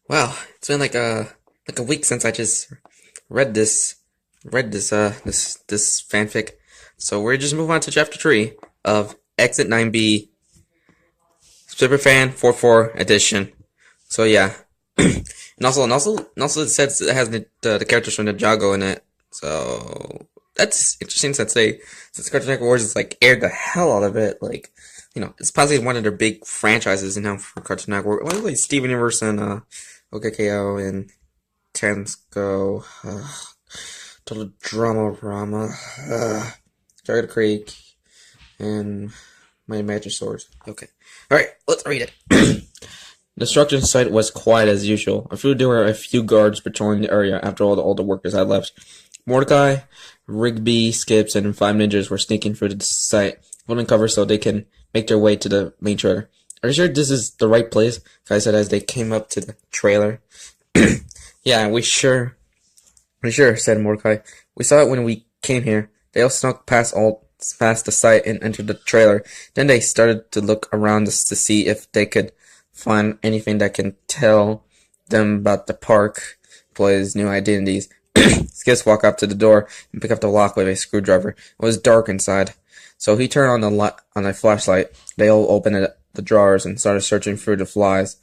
Wow, it's been like a week since I just read this fanfic. So we're just move on to chapter 3 of Exit 9B SuperFan44 edition. So yeah. and also it says it has the characters from the Jago in it. So that's interesting since Cartoon Network Wars is like aired the hell out of it. Like, it's probably one of their big franchises for Cartoon Network. Well, like Steven Universe and OKKO and Temsco, Total Drama, Target Creek, and My Magic Swords. Okay. Alright, let's read it. The construction site was quiet as usual. There were a few guards patrolling the area after all the workers had left. Mordecai, Rigby, Skips, and 5 ninjas were sneaking through the site, holding cover so they can make their way to the main trailer. Are you sure this is the right place? Kai said as they came up to the trailer. Yeah, we sure, said Mordecai. We saw it when we came here. They all snuck past the site and entered the trailer. Then they started to look around to see if they could find anything that can tell them about the park employees' new identities. Skips walked up to the door and picked up the lock with a screwdriver. It was dark inside, so he turned on a flashlight. They all opened the drawers and started searching through the files.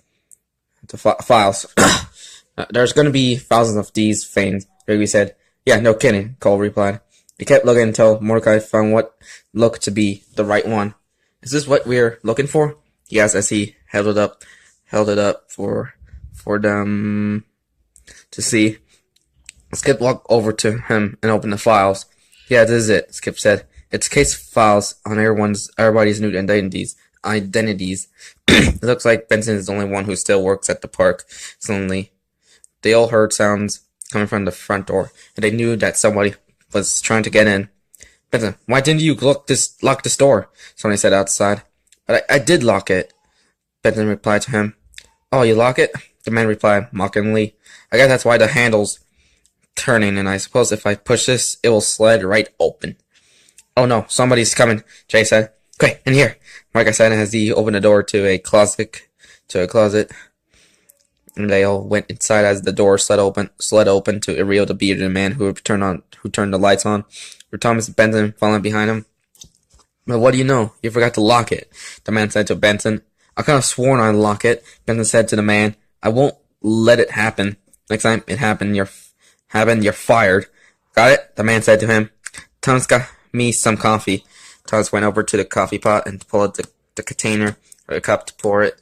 There's going to be thousands of these things, Rigby said. Yeah, no kidding, Cole replied. He kept looking until Mordecai found what looked to be the right one. Is this what we're looking for? He asked as he held it up for them to see. Skip walked over to him and opened the files. Yeah, this is it, Skip said. It's case files on everybody's new identities. It looks like Benson is the only one who still works at the park. Suddenly, they all heard sounds coming from the front door, and they knew that somebody was trying to get in. Benson, why didn't you lock this door? Somebody said outside. But I did lock it, Benson replied to him. Oh, you lock it? The man replied mockingly. I guess that's why the handle's turning, and I suppose if I push this, it will slide right open. Oh no, somebody's coming, Jay said. Okay, in here, Mordecai said as he opened the door to a closet. And they all went inside as the door slid open to reveal the bearded man who turned the lights on. With Thomas and Benson following behind him. But what do you know? You forgot to lock it, the man said to Benson. I could have sworn I'd lock it, Benson said to the man. I won't let it happen. Next time it happens, you're fired. Got it? The man said to him. Thomas got me some coffee. Thomas went over to the coffee pot and pulled out the container or the cup to pour it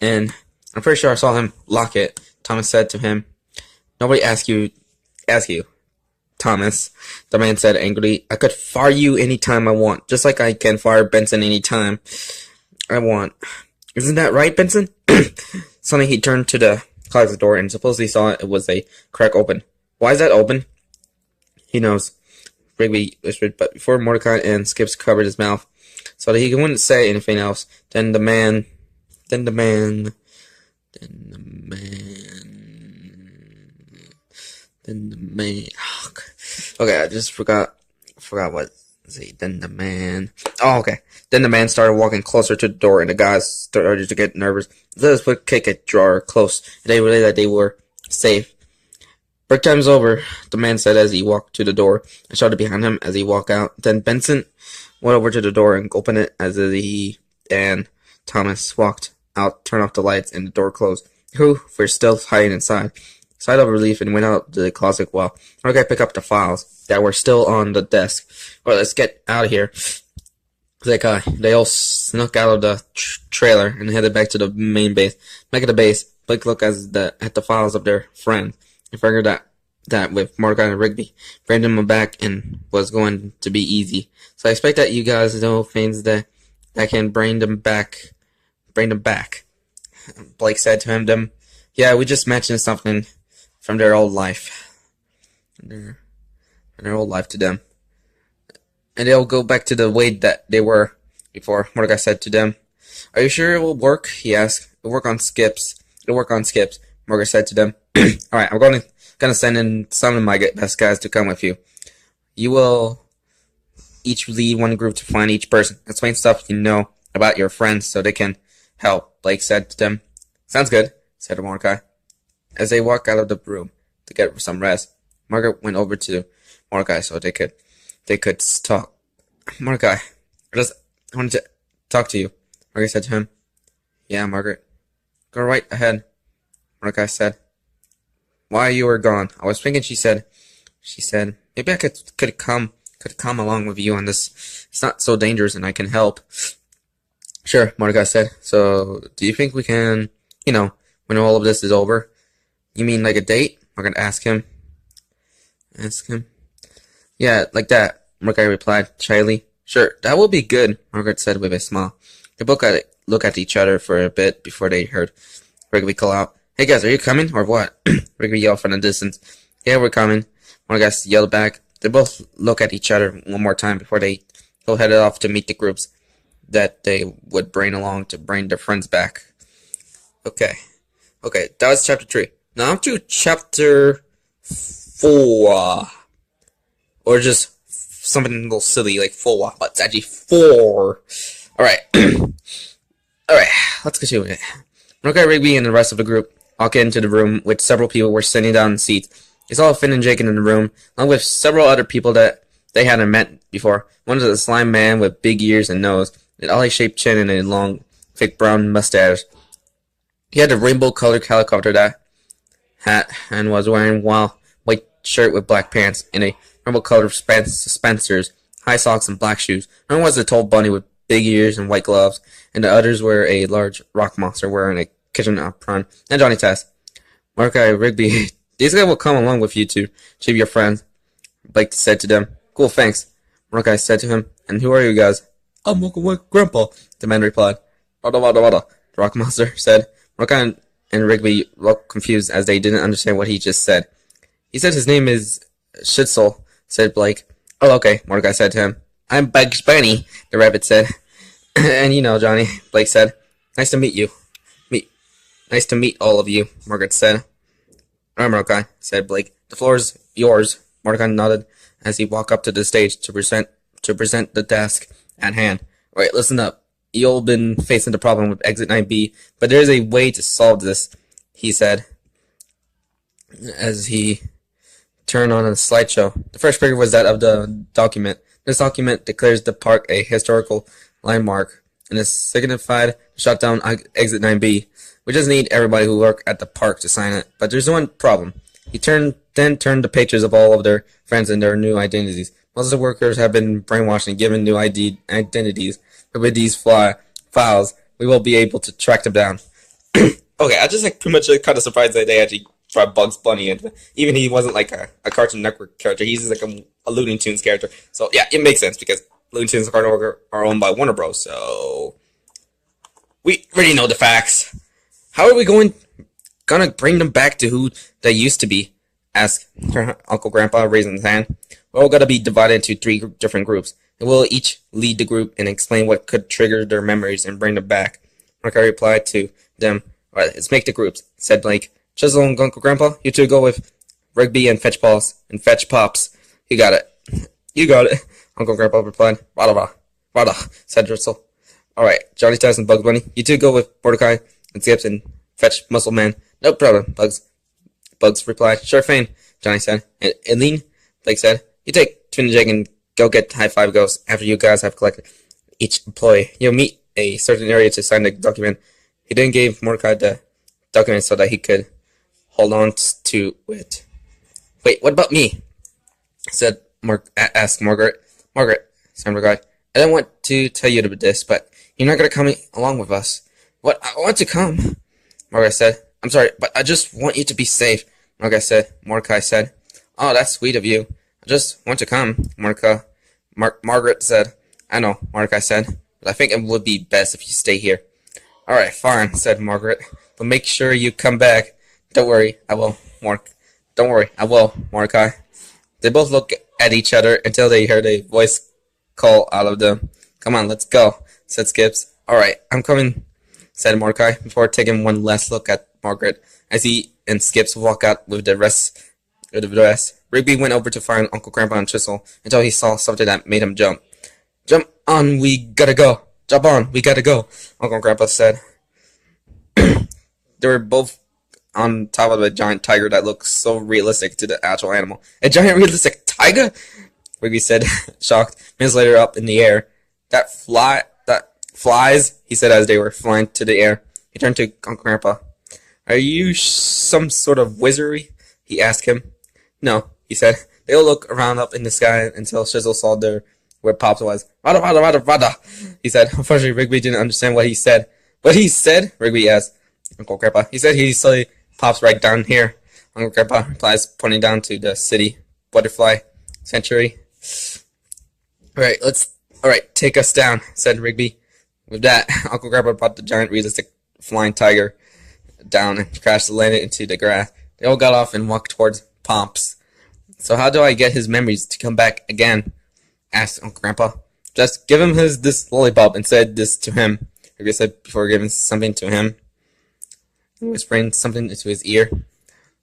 in. I'm pretty sure I saw him lock it, Thomas said to him. Nobody asked you, Thomas, the man said angrily. I could fire you anytime I want, just like I can fire Benson anytime I want. Isn't that right, Benson? Suddenly he turned to the closet door and supposedly saw it was a crack open. Why is that open? He knows, Rigby whispered, but before Mordecai and Skips covered his mouth so that he wouldn't say anything else, then the man, okay, I just forgot what. Then the man. Oh, okay. Then the man started walking closer to the door, and the guys started to get nervous. Let us put kick a drawer close, and they realized that they were safe. Break time's over, the man said as he walked to the door and shouted behind him as he walked out. Then Benson went over to the door and opened it as he and Thomas walked out, turned off the lights, and the door closed. Who were still hiding inside. Sighed of relief and went out to the closet while Mordecai picked up the files that were still on the desk. Well, let's get out of here. They all snuck out of the trailer and headed back to the main base. Back at the base, Blake looked at the files of their friend and figured that with Mordecai and Rigby, bringing them back and was going to be easy. So I expect that you guys know things that can bring them back. Blake said to him. Yeah, we just mentioned something from their old life. Their old life to them. And they'll go back to the way that they were before, Mordecai said to them. Are you sure it will work? He asked. It'll work on Skips, Mordecai said to them. Alright, I'm gonna send in some of my best guys to come with you. You will each lead one group to find each person. Explain stuff you know about your friends so they can help, Blake said to them. Sounds good, said Mordecai. As they walked out of the room to get some rest, Margaret went over to Mordecai so they could talk. Mordecai, I wanted to talk to you, Margaret said to him. Yeah, Margaret. Go right ahead, Mordecai said. While you were gone, I was thinking, she said, maybe I could come along with you on this. It's not so dangerous and I can help. Sure, Mordecai said. So, do you think we can, when all of this is over? You mean like a date? Margaret asked him. Yeah, like that, Mordecai replied shyly. Sure, that will be good, Margaret said with a smile. They both looked at each other for a bit before they heard Rigby call out, Hey guys, are you coming, or what? Rigby yelled from the distance. Yeah, we're coming, Mordecai yelled back. They both looked at each other one more time before they both headed off to meet the groups that they would bring along to bring their friends back. Okay, that was chapter 3. Now on to chapter 4. Or just something a little silly like 4, but it's actually 4. Alright. Alright, let's continue with it. Mordecai, Rigby, and the rest of the group walked into the room, which several people were sitting down in seats. They saw Finn and Jake in the room, along with several other people that they hadn't met before. One was a slime man with big ears and nose, an ollie-shaped chin, and a long, thick brown mustache. He had a rainbow-colored helicopter hat and was wearing a white shirt with black pants and a rainbow-colored suspensors, high socks, and black shoes. One was a tall bunny with big ears and white gloves, and the others were a large rock monster wearing a kitchen apron, and Johnny Test. Mordecai, Rigby, these guys will come along with you to achieve your friends, Blake said to them. Cool, thanks, Mordecai said to him. And who are you guys? I'm Uncle Grandpa, the man replied. Wada, the rock monster said. Mordecai and Rigby looked confused as they didn't understand what he just said. He said his name is Schitzel, said Blake. Oh, okay, Mordecai said to him. I'm Bugs Bunny, the rabbit said. And Johnny, Blake said. Nice to meet you. Nice to meet all of you, Margaret said. Alright, Mordecai, said Blake. The floor's yours. Mordecai nodded as he walked up to the stage to present the task at hand. Alright, listen up. You all been facing the problem with Exit 9B, but there's a way to solve this, he said, as he turned on a slideshow. The first figure was that of the document. This document declares the park a historical landmark, and is signified to shut down Exit 9B. We just need everybody who work at the park to sign it. But there's one problem. He then turned the pictures of all of their friends and their new identities. Most of the workers have been brainwashed and given new identities. But with these files, we will be able to track them down. Okay, I just pretty much kind of surprised that they actually brought Bugs Bunny in. Even he wasn't like a Cartoon Network character. He's just like a Looney Tunes character. So yeah, it makes sense because Looney Tunes and Cartoon Network are owned by Warner Bros. So we already know the facts. How are we gonna bring them back to who they used to be? Asked Uncle Grandpa, raising his hand. We're all gonna be divided into 3 different groups. And we'll each lead the group and explain what could trigger their memories and bring them back. Mordecai replied to them. Alright, let's make the groups, said Blake. Chisel and Uncle Grandpa, you two go with Rigby and Fetch Pops. You got it. You got it, Uncle Grandpa replied. Rada, said Driscoll. Alright, Johnny Test and Bugs Bunny, you two go with Mordecai and Skips and Fetch Muscle Man. No problem, Bugs replied. Sure thing, Johnny said. And Eileen, Blake said, you take Twin and Jake and go get High Five Ghosts after you guys have collected each employee. You'll meet a certain area to sign the document. He then gave Mordecai the document so that he could hold on to it. Wait, what about me? Asked Margaret. Margaret, said Mordecai. I don't want to tell you this, but you're not going to come along with us. What? I want to come, Margaret said. I'm sorry, but I just want you to be safe, Mordecai said. Oh, that's sweet of you. I just want to come, Margaret said. I know, Mordecai said, but I think it would be best if you stay here. Alright, fine, said Margaret, but make sure you come back. Don't worry, I will, Mordecai. They both looked at each other until they heard a voice call out of them. Come on, let's go, said Skips. Alright, I'm coming, said Mordecai, before taking one last look at Margaret, as he and Skips walked out with the rest. Rigby went over to find Uncle Grandpa and Chisel until he saw something that made him jump. Jump on, we gotta go. Jump on, we gotta go, Uncle Grandpa said. They were both on top of a giant tiger that looks so realistic to the actual animal. A giant realistic tiger? Rigby said, shocked. Minutes later, up in the air. That flies, he said as they were flying to the air. He turned to Uncle Grandpa. Are you some sort of wizardry? He asked him. No, he said. They all looked around up in the sky until Shizzle saw where Pops was. Rada, rada, rada, rada, he said. Unfortunately, Rigby didn't understand what he said. What he said? Rigby asked Uncle Grandpa. He said he saw Pops right down here. Uncle Grandpa replies, pointing down to the city butterfly sanctuary. Alright, take us down, said Rigby. With that, Uncle Grandpa brought the giant realistic flying tiger down and crashed and landed into the grass. They all got off and walked towards Pops. So how do I get his memories to come back again? Asked Uncle Grandpa. Just give him this lollipop and said this to him, Rigby said before giving something to him. Whispering something into his ear.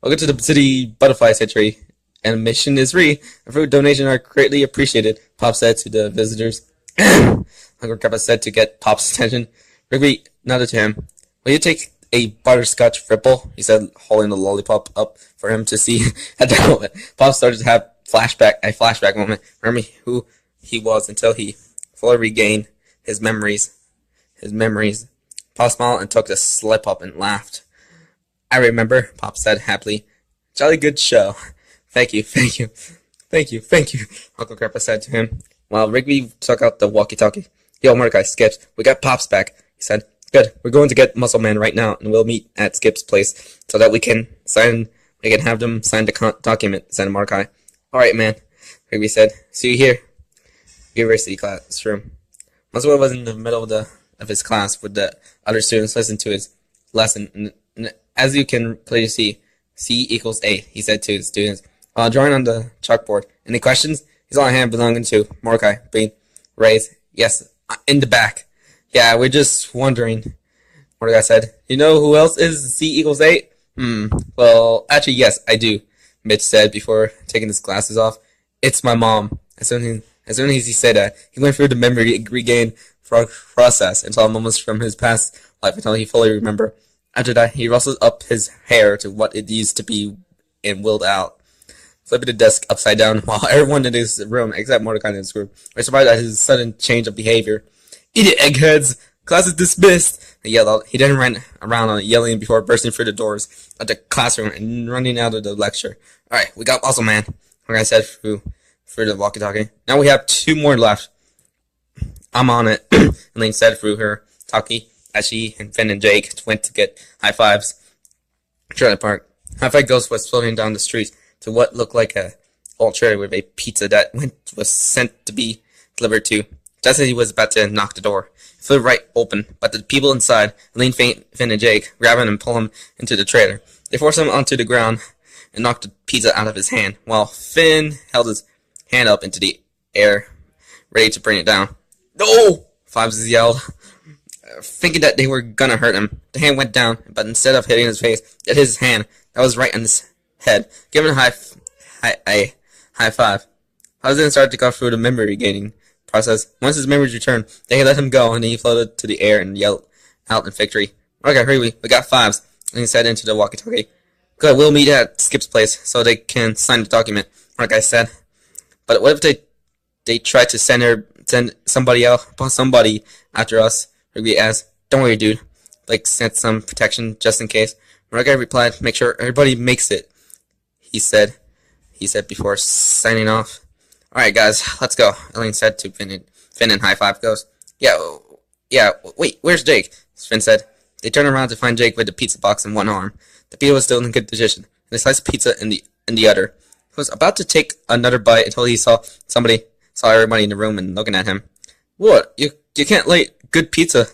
Welcome to the city butterfly sanctuary. Admission is free. And fruit donations are greatly appreciated, Pop said to the visitors. Uncle Grandpa said to get Pop's attention. Rigby nodded to him. Will you take a butterscotch ripple? He said, holding the lollipop up for him to see. At that moment, Pop started to have a flashback moment, remembering who he was until he fully regained his memories. Pop smiled and took the slip up and laughed. I remember, Pop said happily. Jolly good show. Thank you, Uncle Grandpa said to him, while Rigby took out the walkie-talkie. Yo, Mordecai, Skips, we got Pops back, he said. Good, we're going to get Muscle Man right now, and we'll meet at Skip's place, so that we can have them sign the document, said Mordecai. Alright, man, Rigby said. See you here. University classroom. Muscle was in the middle of his class with the other students listening to his lesson, and as you can clearly see, C equals 8, he said to his students. While drawing on the chalkboard. Any questions? He saw a hand belonging to Mordecai being raised. Yes, in the back. Yeah, we're just wondering, Mordecai said. You know who else is C equals 8? Well, actually, yes, I do, Mitch said before taking his glasses off. It's my mom. As soon as he said that, he went through the memory regain process and saw moments from his past life until he fully remembered. After that, he rustled up his hair to what it used to be and willed out. Flipping the desk upside down while everyone in his room, except Mordecai and his group, were surprised at his sudden change of behavior. Idiot eggheads! Class is dismissed! He yelled out. He then ran around yelling before bursting through the doors of the classroom and running out of the lecture. Alright, we got Muscle Man, Mordecai said through the walkie-talkie. Now we have 2 more left. I'm on it, Elaine said through her talkie as she and Finn and Jake went to get high fives. Trailer Park. High-Five Ghost was floating down the street to what looked like a old trailer with a pizza that was sent to be delivered to. Just as he was about to knock the door, it flew right open, but the people inside, Elaine, Finn, and Jake, grabbed him and pulled him into the trailer. They forced him onto the ground and knocked the pizza out of his hand, while Finn held his hand up into the air, ready to bring it down. No! Fives yelled, thinking that they were gonna hurt him. The hand went down, but instead of hitting his face, it hit his hand that was right on his head, giving a high five. Fives then started to go through the memory regaining process. Once his memories returned, they let him go, and he floated to the air and yelled out in victory. Okay, hurry, we got Fives. And he said into the walkie-talkie. Good, we'll meet at Skip's place so they can sign the document, Mordecai said. But what if they try to send somebody after us? Rigby asked. Don't worry, dude. Like, sent some protection just in case. Mordecai replied, make sure everybody makes it. He said before signing off. Alright, guys, let's go, Elaine said to Finn and High Five Ghost. Yeah, wait, where's Jake? Finn said. They turned around to find Jake with the pizza box in one arm. The pizza was still in good position, and the sliced pizza in the other. He was about to take another bite until he saw everybody in the room and looking at him. What? You can't let good pizza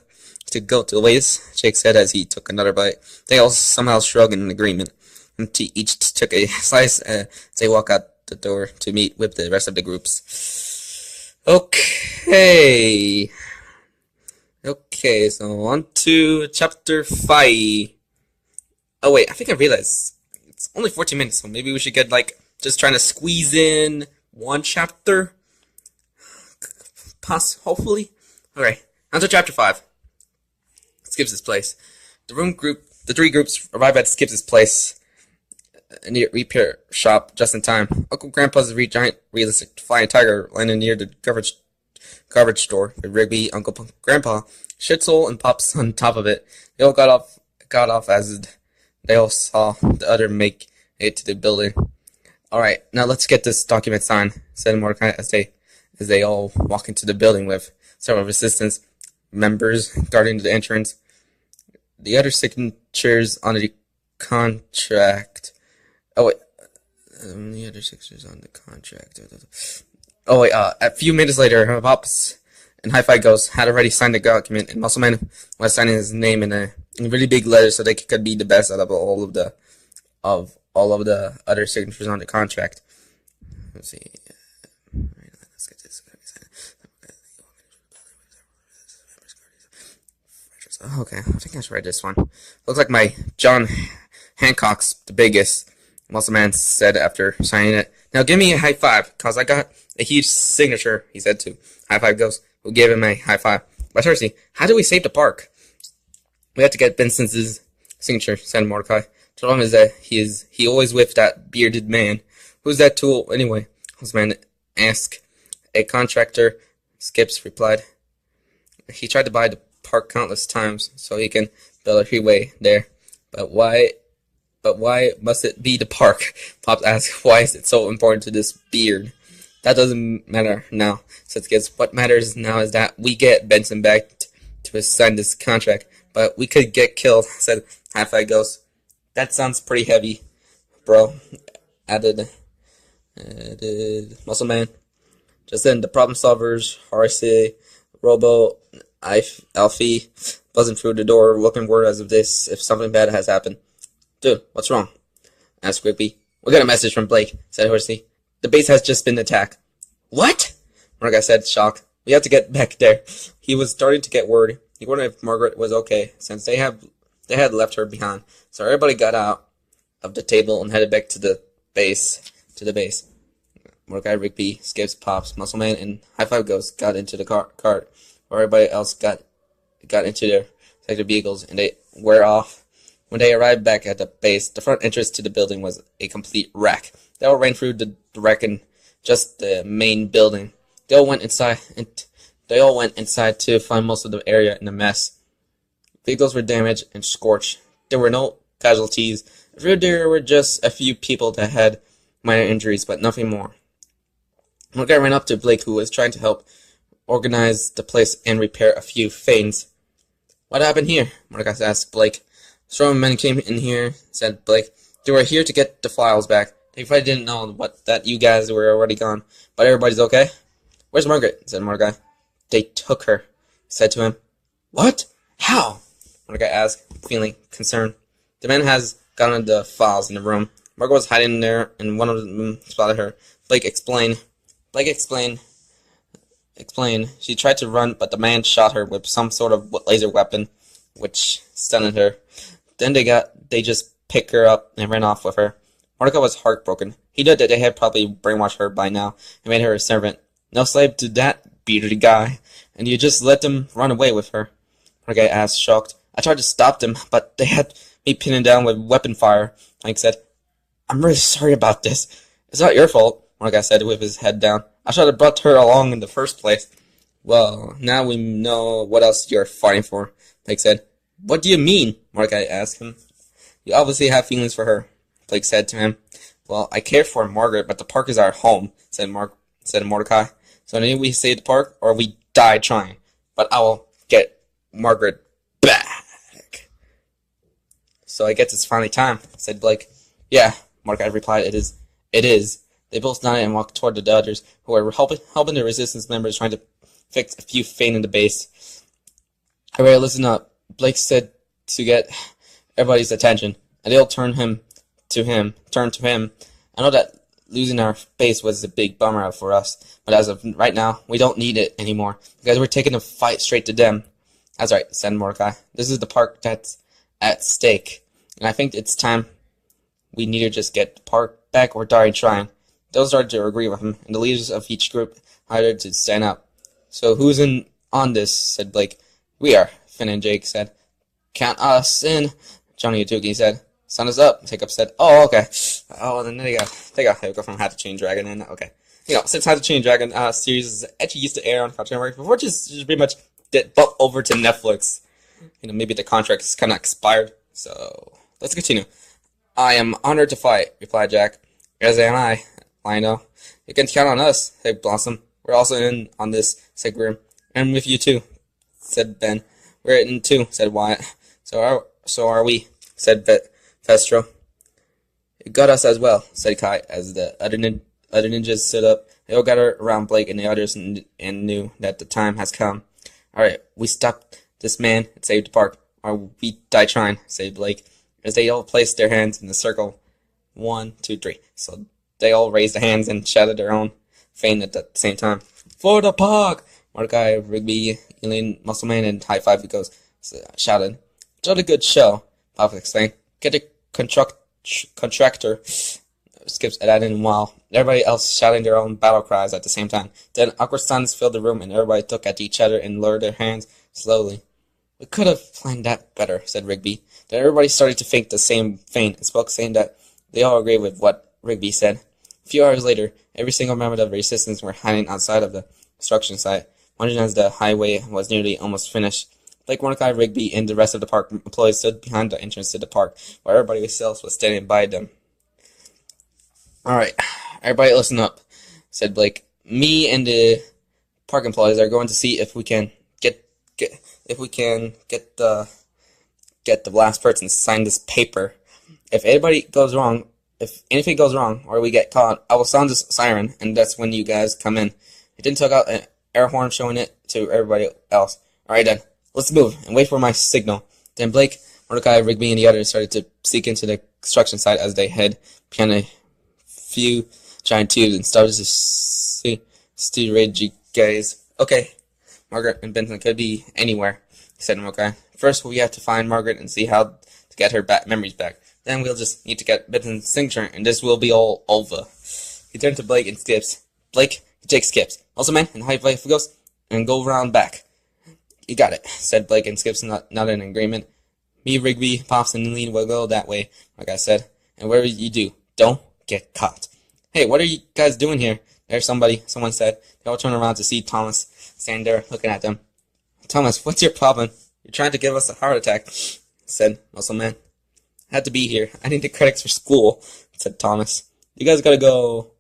to go to waste, Jake said as he took another bite. They all somehow shrugged in agreement, and each took a slice as they walked out the door to meet with the rest of the groups. Okay, so on to chapter 5. Oh wait, I think I realized it's only 14 minutes, so maybe we should get just trying to squeeze in one chapter. Hopefully. Alright, on to chapter 5. Skips his place. The The three groups arrive at Skip's place near repair shop just in time. Uncle Grandpa's giant realistic flying tiger landed near the garbage store with Rigby, Grandpa, Shitzel, and Pops on top of it. They all got off as they all saw the other make it to the building. Alright, now let's get this document signed, said Mordecai as they all walk into the building with several resistance members guarding the entrance. The other signatures on the contract. Oh wait, the other signatures on the contract. Oh wait, a few minutes later, Pops and Hi-Fi Ghost had already signed the document, and Muscleman was signing his name in really big letters so they could be the best out of all of the other signatures on the contract. Let's see. Let's get this. Okay, I think I should write this one. Looks like my John Hancock's the biggest, Muscle Man said after signing it. Now give me a high five, cause I got a huge signature, he said to Hi-Fi Ghost, who gave him a high five. But seriously, how do we save the park? We have to get Benson's signature, said Mordecai. The problem is that he always with that bearded man. Who's that tool anyway? Muscle Man asked. A contractor, Skips replied. He tried to buy the park countless times so he can build a freeway there. But why must it be the park? Pops asked. Why is it so important to this beard? That doesn't matter now, said Skips. What matters now is that we get Benson back to sign this contract. But we could get killed, said Hi-Fi Ghost. That sounds pretty heavy, bro, added Muscle Man. Just then, the problem solvers, Horace, Robo, Alfie, buzzing through the door, looking worried as if something bad has happened. Dude, what's wrong? Asked Rigby. We got a message from Blake, said Horsey. The base has just been attacked. What? Mordecai said, shocked. We have to get back there. He was starting to get worried. He wondered if Margaret was okay, since they had left her behind. So everybody got out of the table and headed back to the base. Mordecai, Rigby, Skips, Pops, Muscleman, and Hi-Fi Ghost got into the cart, where everybody else got into their sector vehicles, and they were off. When they arrived back at the base, the front entrance to the building was a complete wreck. They all ran through the wreck in just the main building. They all went inside to find most of the area in a mess. Vehicles were damaged and scorched. There were no casualties. There were just a few people that had minor injuries, but nothing more. Mordecai ran up to Blake, who was trying to help organize the place and repair a few things. What happened here? Mordecai asked Blake. Strong men came in here, said Blake. They were here to get the files back. They probably didn't know that you guys were already gone. But everybody's okay? Where's Margaret? Said Mordecai. They took her, said to him. What? How? Mordecai asked, feeling concerned. The man has gotten the files in the room. Margaret was hiding in there, and one of them spotted her. Blake explained. She tried to run, but the man shot her with some sort of laser weapon, which stunned her. Then they just picked her up and ran off with her. Mordecai was heartbroken. He knew that they had probably brainwashed her by now and made her a servant. No slave to that bearded guy, and you just let them run away with her? Mordecai asked, shocked. I tried to stop them, but they had me pinned down with weapon fire. Blake said, I'm really sorry about this. It's not your fault, Mordecai said with his head down. I should have brought her along in the first place. Well, now we know what else you're fighting for, Blake said. What do you mean? Mordecai asked him. You obviously have feelings for her, Blake said to him. Well, I care for Margaret, but the park is our home, said Mordecai. So either we save the park, or we die trying. But I will get Margaret back. So I guess it's finally time, said Blake. Yeah, Mordecai replied, it is. They both nodded and walked toward the others, who were helping the resistance members trying to fix a few things in the base. Everybody listen up. Blake said to get everybody's attention, and they all turned to him. I know that losing our base was a big bummer for us, but as of right now, we don't need it anymore, because we're taking the fight straight to them. That's right, said Mordecai. This is the park that's at stake, and I think it's time we need to just get the park back or die trying. Those started to agree with him, and the leaders of each group hired to stand up. So who's in on this? Said Blake. We are, Finn and Jake said. Count us in, Johnny Utuki said. Sun is up, Hiccup said. Oh, okay. Oh, then there you go Hiccup from How to Train Dragon, and okay. Since How to Train Dragon series is actually used to air on Cartoon Network before, just pretty much did bump over to Netflix. Maybe the contract is kind of expired. So let's continue. I am honored to fight, replied Jack. As am I, Lionel. You can count on us, said Blossom. We're also in on this, said Grim. And with you too, said Ben. We're in too, said Wyatt. So are we, said Vestro. You got us as well, said Kai, as the other ninjas stood up. They all gathered around Blake and the others and knew that the time has come. Alright, we stopped this man and saved the park. Or we die trying, said Blake, as they all placed their hands in the circle. 1, 2, 3. So they all raised their hands and shouted their own feint at the same time. For the park! Mordecai, Rigby, Elaine, Muscleman, and High Five goes shouted. Jolly good show, Pop explained. Get a contractor. Skips that in while everybody else shouting their own battle cries at the same time. Then awkward silence filled the room and everybody looked at each other and lowered their hands slowly. We could have planned that better, said Rigby. Then everybody started to think the same feint and spoke, saying that they all agreed with what Rigby said. A few hours later, every single member of the resistance were hiding outside of the construction site, wondering as the highway was nearly almost finished. Blake, Mordecai, Rigby, and the rest of the park employees stood behind the entrance to the park, while everybody else was standing by them. Alright, everybody listen up, said Blake. Me and the park employees are going to see if we can get the last person to sign this paper. If anything goes wrong, or we get caught, I will sound this siren, and that's when you guys come in. He then took out an air horn, showing it to everybody else. Alright then, let's move, and wait for my signal. Then Blake, Mordecai, Rigby, and the others started to sneak into the construction site as they hid behind a few giant tubes and started to see ragey gaze. Okay, Margaret and Benson could be anywhere, said Mordecai. First, we have to find Margaret and see how to get her memories back. Then we'll just need to get Benson's signature, and this will be all over. He turned to Blake and Skips. Blake, you take Skips. Also, man, and High Five goes, and go round back. You got it, said Blake and Skips, not in agreement. Me, Rigby, Pops, and Lean will go that way, like I said. And whatever you do, don't get caught. Hey, what are you guys doing here? There's someone said. They all turned around to see Thomas standing there looking at them. Thomas, what's your problem? You're trying to give us a heart attack, said Muscle Man. I had to be here. I need the credits for school, said Thomas. You guys gotta go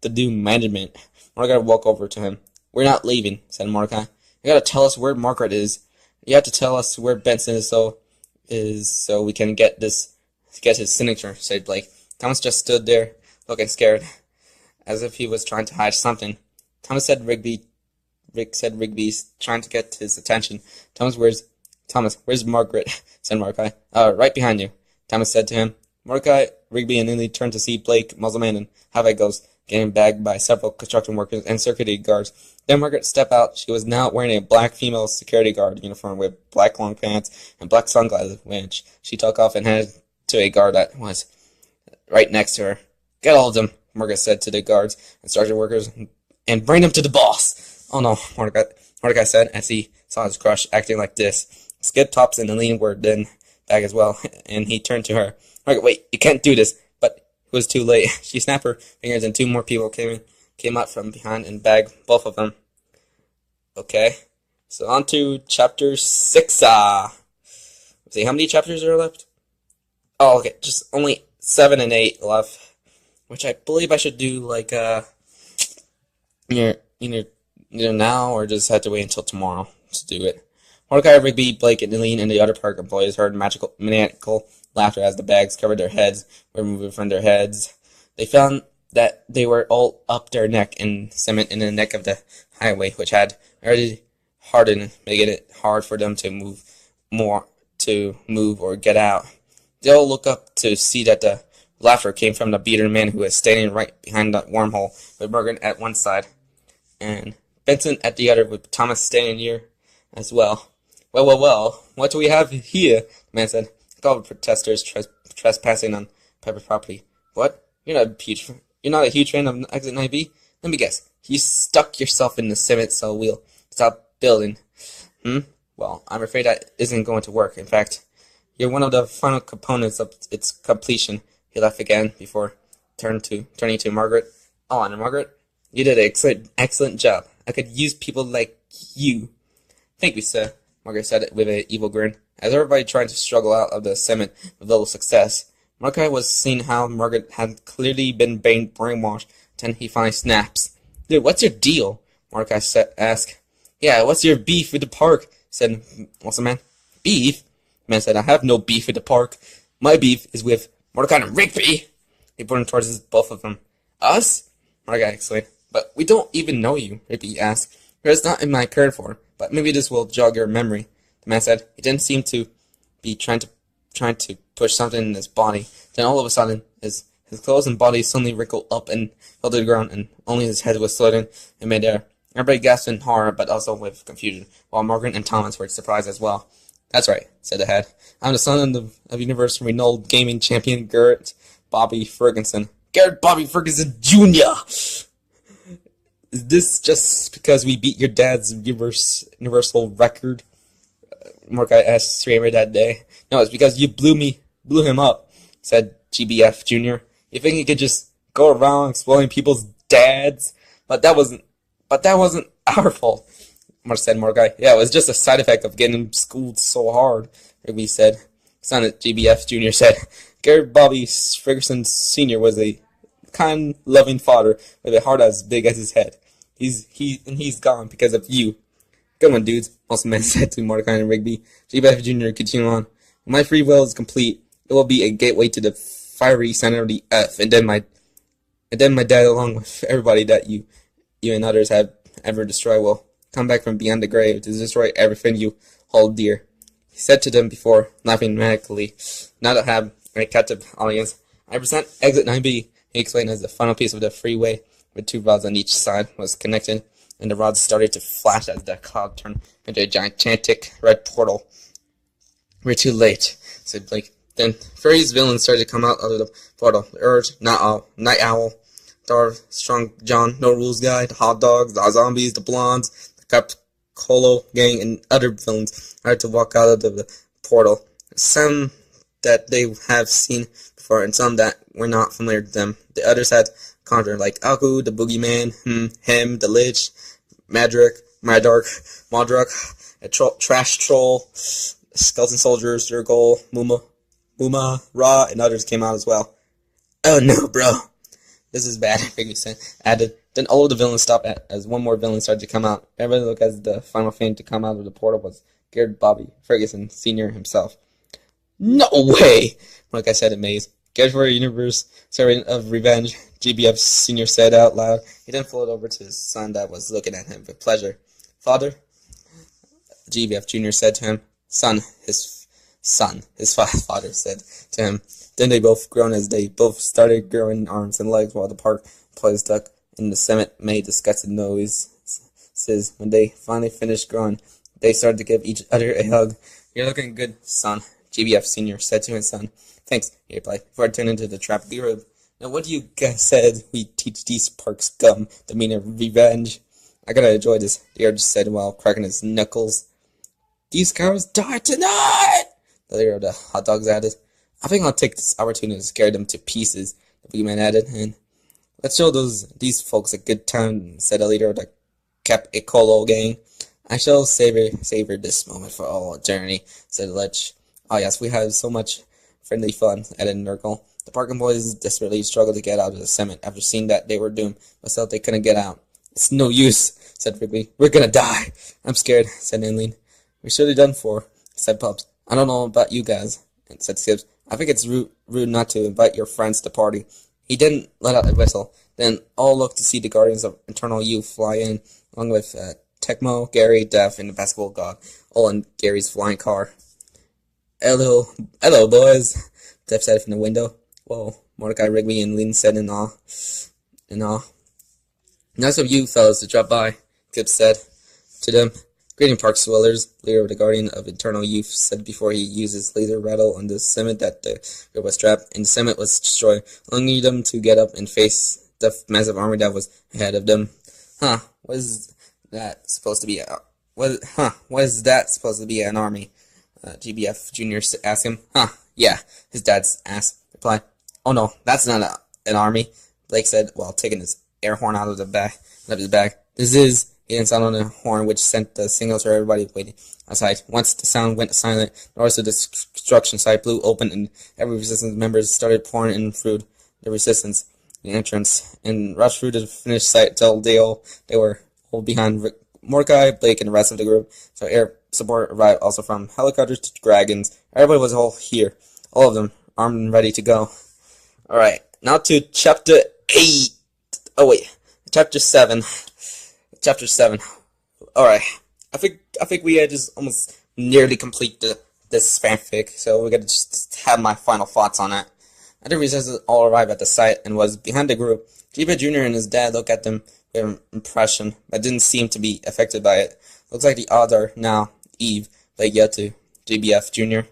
to do management. Mordecai walked over to him. We're not leaving, said Mordecai. You gotta tell us where Margaret is. You have to tell us where Benson is so we can get his signature, said Blake. Thomas just stood there, looking scared, as if he was trying to hide something. Rick said Rigby's trying to get his attention. Thomas, where's Margaret? Said Mordecai. Right behind you, Thomas said to him. Mordecai, Rigby, and Lily turned to see Blake, Muzzleman, and Havoc Ghost getting bagged by several construction workers and security guards. Then Margaret stepped out. She was now wearing a black female security guard uniform with black long pants and black sunglasses, which she took off and handed to a guard that was right next to her. Get all of them, Margaret said to the guards and sergeant workers, and bring them to the boss. Oh no, Mordecai said as he saw his crush acting like this. Skip, Tops, and Aline were then back as well, and he turned to her. Margaret, wait, you can't do this. But it was too late. She snapped her fingers and two more people came out from behind and bagged both of them. Okay, so on to chapter 6. Let's see, how many chapters are left? Oh, okay, just only 7 and 8 left, which I believe I should do like either now or just have to wait until tomorrow to do it. Mordecai, Rigby, Blake, and Eileen and the other park employees heard maniacal laughter as the bags covered their heads were moving from their heads. They found that they were all up their neck in cement in the neck of the highway, which had already hardened, making it hard for them to move or get out. They all looked up to see that the laughter came from the beater man who was standing right behind the wormhole, with Morgan at one side and Benson at the other, with Thomas standing near as well. Well, what do we have here? The man said. All the protesters trespassing on private property. What? You're not a huge fan of Exit 9B? Let me guess. You stuck yourself in the cement, so we'll stop building. Well, I'm afraid that isn't going to work. In fact, You're one of the final components of its completion. He laughed again before turning to Margaret. Oh, and Margaret, you did an excellent job. I could use people like you. Thank you, sir, Margaret said with an evil grin, as everybody tried to struggle out of the cement with little success. Mordecai was seeing how Margaret had clearly been brainwashed. Then he finally snaps. Dude, what's your deal? Mordecai asked. Yeah, what's your beef with the park? Said what's the man? Beef? The man said, I have no beef with the park. My beef is with Mordecai and Rigby. He pointed towards both of them. Us? Mordecai exclaimed. But we don't even know you, Rigby asked. It's not in my cared for, but maybe this will jog your memory. The man said. He didn't seem to be trying to push something in his body. Then all of a sudden, his clothes and body suddenly wrinkled up and fell to the ground, and only his head was floating in midair. Everybody gasped in horror, but also with confusion, while Margaret and Thomas were surprised as well. That's right, said the head. I'm the son of Universe renowned gaming champion Garrett Bobby Ferguson. Garrett Bobby Ferguson Jr. Is this just because we beat your dad's universal record? Mordecai asked Stramer that day. No, it's because you blew him up, said GBF Jr. You think you could just go around exploiting people's dads? But that wasn't our fault, said Mordecai. Yeah, it was just a side effect of getting schooled so hard, Rigby said. Son of GBF Jr. said. Garrett Bobby Ferguson Sr. was a kind, loving father with a heart as big as his head. He's gone because of you. Good one, dudes, most men said to Mordecai and Rigby. GBF Jr. continued on. When my free will is complete, it will be a gateway to the fiery center of the earth, and then my dad, along with everybody that you and others have ever destroyed, will come back from beyond the grave to destroy everything you hold dear. He said to them before, laughing maniacally. Now that I have a captive audience, I present Exit 9B, he explained as the final piece of the freeway, with two rods on each side, was connected, and the rods started to flash as the cloud turned into a gigantic red portal. We're too late, said Blake. Then Furry's villains started to come out of the portal. The Urge, Night Owl, Darv, Strong John, No Rules Guy, the Hot Dogs, the Zombies, the Blondes, the Cap Colo Gang, and other villains started to walk out of the portal. Some that they have seen before, and some that were not familiar to them. The others had conjured, like Aku, the Boogeyman, him, the Lich, Madrak, a Trash Troll, Skeleton Soldiers, Durgol, Muma, Ra, and others came out as well. Oh no, bro. This is bad, Rigby added. Then all of the villains stopped as one more villain started to come out. Everybody looked as the final thing to come out of the portal was Garrett Bobby Ferguson Sr. himself. No way! Like I said, amazed. Garrett for a universe, servant of revenge, GBF Sr. said out loud. He then folded over to his son that was looking at him with pleasure. Father? GBF Jr. said to him. His father said to him. Then they both groaned as they both started growing arms and legs while the park employees stuck in the cement made disgusted noises. When they finally finished growing, they started to give each other a hug. You're looking good, son, GBF Sr. said to his son. Thanks, he replied, before I turned into the trap guru. Now what do you guys said we teach these parks scum the meaning of revenge? I gotta enjoy this, the Urge said while cracking his knuckles. These cows die tonight! The leader of the hot dogs added. I think I'll take this opportunity to scare them to pieces, the boogeyman added, and let's show these folks a good time, said the leader of the Cap Ecolo gang. I shall savor this moment for all eternity, said Lech. Oh yes, we had so much friendly fun, added Nurgle. The parking boys desperately struggled to get out of the cement after seeing that they were doomed, but still they couldn't get out. It's no use, said Rigby. We're gonna die. I'm scared, said Inline. We're surely done for, said Pups. I don't know about you guys, said Skips. I think it's rude not to invite your friends to the party. He didn't let out a whistle. Then all looked to see the Guardians of Eternal Youth fly in, along with Tecmo, Gary, Def, and the basketball god, all in Gary's flying car. Hello, boys, Def said from the window. Whoa, Mordecai, Rigby, and Lynn said in awe. Nice of you fellas to drop by, Kip said to them. Greeting Park Swellers, leader of the Guardian of Eternal Youth, said before he used his laser rattle on the cement that the group was trapped, and the cement was destroyed, allowing them to get up and face the massive army that was ahead of them. What is that supposed to be? What is that supposed to be, an army? GBF Jr. asked him. Huh, yeah, his dad's ass replied. Oh no, that's not an army, Blake said while taking his air horn out of his bag. This is, he then sounded on a horn which sent the signal to everybody waiting outside. Once the sound went silent, the rest of the construction site blew open and every resistance members started pouring in through the resistance, the entrance, and rushed through the finished site until they were all behind Mordecai, Blake, and the rest of the group. So air support arrived also from helicopters to dragons. Everybody was all here, all of them armed and ready to go. Alright, now to chapter 8. Oh wait, chapter 7. Chapter 7. Alright, I think we had just almost nearly complete this fanfic, so we're gonna just have my final thoughts on it. After resistance all arrived at the site and was behind the group, GBF Jr. and his dad looked at them with an impression, but didn't seem to be affected by it. Looks like the odds are now Eve, Blake yelled to GBF Jr.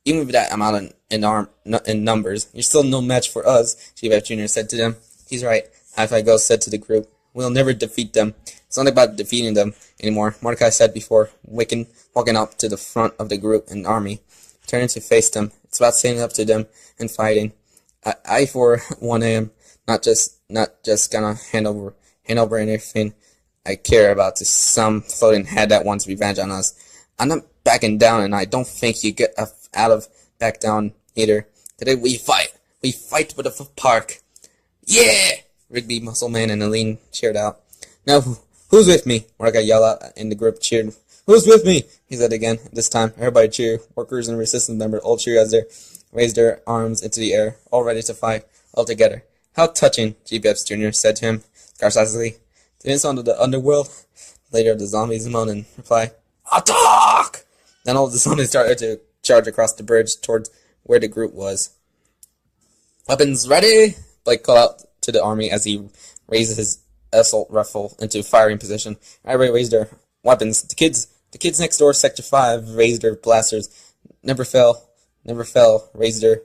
Even with that amount in numbers, you're still no match for us, GBF Jr. said to them. He's right, Hi-Fi Ghost said to the group. We'll never defeat them. It's not about defeating them anymore, Mordecai said before walking up to the front of the group and army, turning to face them. It's about standing up to them and fighting. I for one am not just gonna hand over anything I care about to some floating head that wants revenge on us. I'm not backing down, and I don't think you get out of back down either. Today we fight. We fight with the park. Yeah! Rigby, Muscleman, and Aline cheered out. Now, who's with me? Mordecai yelled out, and the group cheered. Who's with me? He said again. This time, everybody cheered. Workers and resistance members all cheered as they raised their arms into the air, all ready to fight, all together. How touching, GBF Jr. said to him, sarcastically. Didn't sound of the underworld? Later, the zombies moaned and replied, Attack! Then all the zombies started to charge across the bridge towards where the group was. Weapons ready? Blake called out to the army as he raised his assault rifle into firing position. Everybody raised their weapons. The kids next door, Sector 5, raised their blasters. Never fell, raised their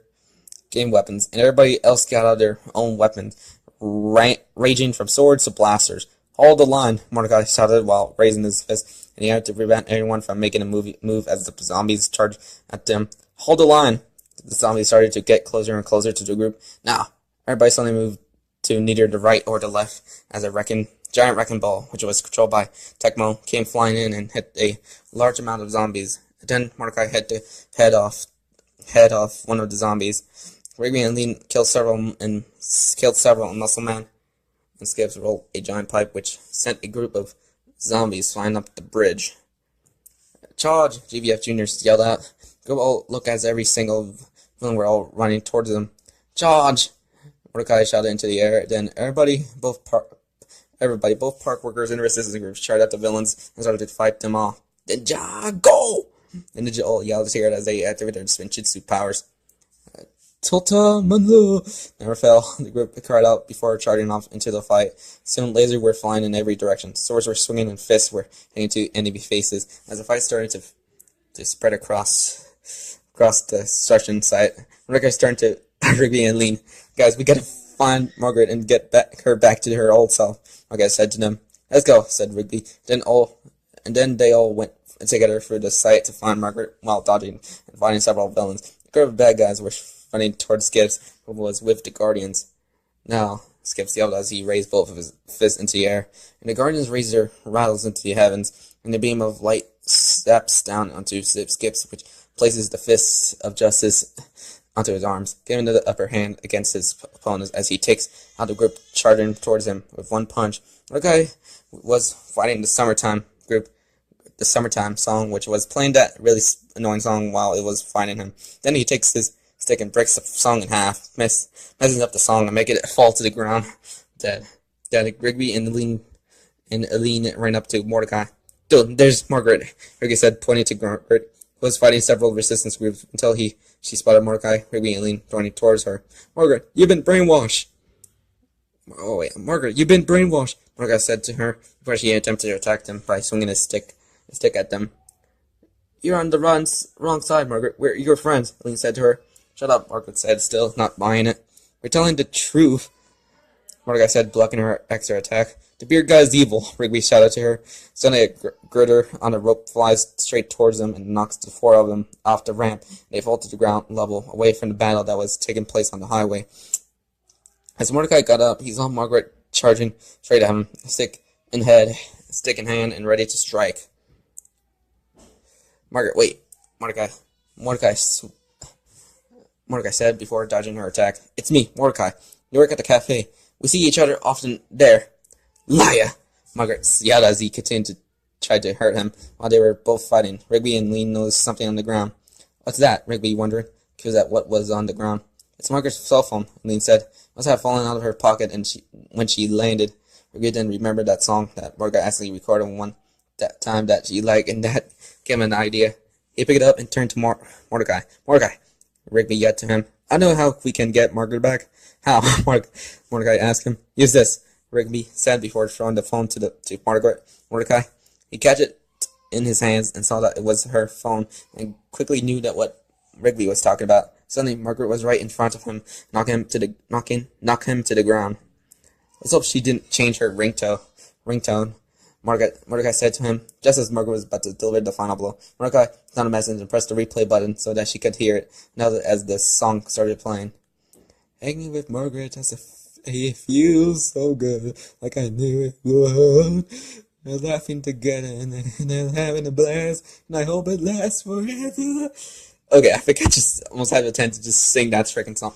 game weapons. And everybody else got out their own weapons, ranging from swords to blasters. Hold the line, Mordecai shouted while raising his fist, and he had to prevent anyone from making a move as the zombies charged at them. Hold the line! The zombies started to get closer and closer to the group. Now, everybody suddenly moved to neither the right or the left as a giant wrecking ball, which was controlled by Tecmo, came flying in and hit a large amount of zombies. Then Mordecai had to head off one of the zombies. Rigby and Lean killed several, and Muscleman and Skips rolled a giant pipe which sent a group of zombies flying up the bridge. Charge! GBF Jr. yelled out. Go all look as every single villain were all running towards them. Charge! Mordecai shouted into the air. Then both park workers and resistance groups charged at the villains and started to fight them off. Ninja, go! And Ninja all yelled here as they activated their Spinjitzu powers. Tota Manlu never fell, the group cried out before charging off into the fight. Soon lasers were flying in every direction. Swords were swinging and fists were hitting to enemy faces. As the fight started to spread across the construction site, Mordecai turned to Rigby and Lean. Guys, we gotta find Margaret and get her back to her old self, Mordecai said to them. Let's go, said Rigby. Then they all went together through the site to find Margaret while dodging and fighting several villains. A group of bad guys were running towards Skips, who was with the Guardians. Now, Skips yelled as he raised both of his fists into the air, and the Guardians raised their rattles into the heavens, and the beam of light steps down onto Skips, which places the fists of justice onto his arms, giving the upper hand against his opponents as he takes out the group charging towards him with one punch. The guy was fighting the Summertime group, the Summertime song, which was playing that really annoying song while it was fighting him. Then he takes his stick and breaks the song in half, messing up the song and making it fall to the ground. Dead. Rigby and Aline ran up to Mordecai. Dude, there's Margaret, Rigby said, pointing to Margaret, who was fighting several resistance groups until she spotted Mordecai, Rigby, and Aline running towards her. Margaret, you've been brainwashed. Oh wait, Margaret, you've been brainwashed, Mordecai said to her before she attempted to attack them by swinging his stick at them. You're on the wrong side, Margaret. We're your friends, Aline said to her. Shut up, Margaret said, still not buying it. We're telling the truth, Mordecai said, blocking her extra attack. The beard guy is evil, Rigby shouted to her. Suddenly a girder on a rope flies straight towards them and knocks the four of them off the ramp. They fall to the ground level, away from the battle that was taking place on the highway. As Mordecai got up, he saw Margaret charging straight at him, stick in hand, and ready to strike. Margaret, wait. Mordecai said before dodging her attack. It's me, Mordecai. You work at the cafe. We see each other often there. Liar! Margaret yelled as he continued to try to hurt him while they were both fighting. Rigby and Lean noticed something on the ground. What's that? Rigby wondered, curious at what was on the ground. It's Margaret's cell phone, Lean said. Must have fallen out of her pocket and when she landed. Rigby then remembered that song that Mordecai actually recorded that time that she liked, and that gave him an idea. He picked it up and turned to Mordecai. Mordecai! Rigby yelled to him. I know how we can get Margaret back. How? Mordecai asked him. Use this, Rigby said before throwing the phone to Mordecai. He catch it in his hands and saw that it was her phone and quickly knew that what Rigby was talking about. Suddenly, Margaret was right in front of him, knock him to the ground. Let's hope she didn't change her ringtone. Mordecai said to him, just as Margaret was about to deliver the final blow. Mordecai found a message and pressed the replay button so that she could hear it now as the song started playing. Hanging with Margaret just it feels so good, like I knew it would. We're laughing together and then having a blast, and I hope it lasts forever. Okay, I think I just almost had the intent to just sing that song.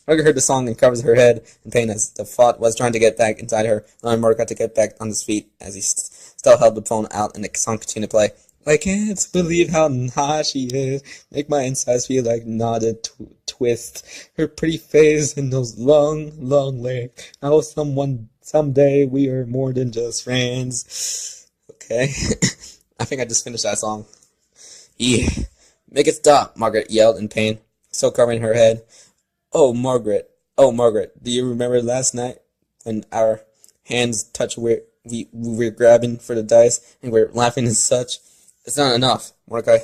Margaret heard the song and covers her head in pain as the thought was trying to get back inside her, allowing Mordecai to get back on his feet as he still held the phone out and the song continued to play. I can't believe how hot she is, make my insides feel like knotted twist. Her pretty face and those long, long legs. How someday we are more than just friends. Okay, I think I just finished that song. Yeah. Make it stop, Margaret yelled in pain, still covering her head. Oh, Margaret, do you remember last night when our hands touched where we were grabbing for the dice and we were laughing and such? It's not enough, Mordecai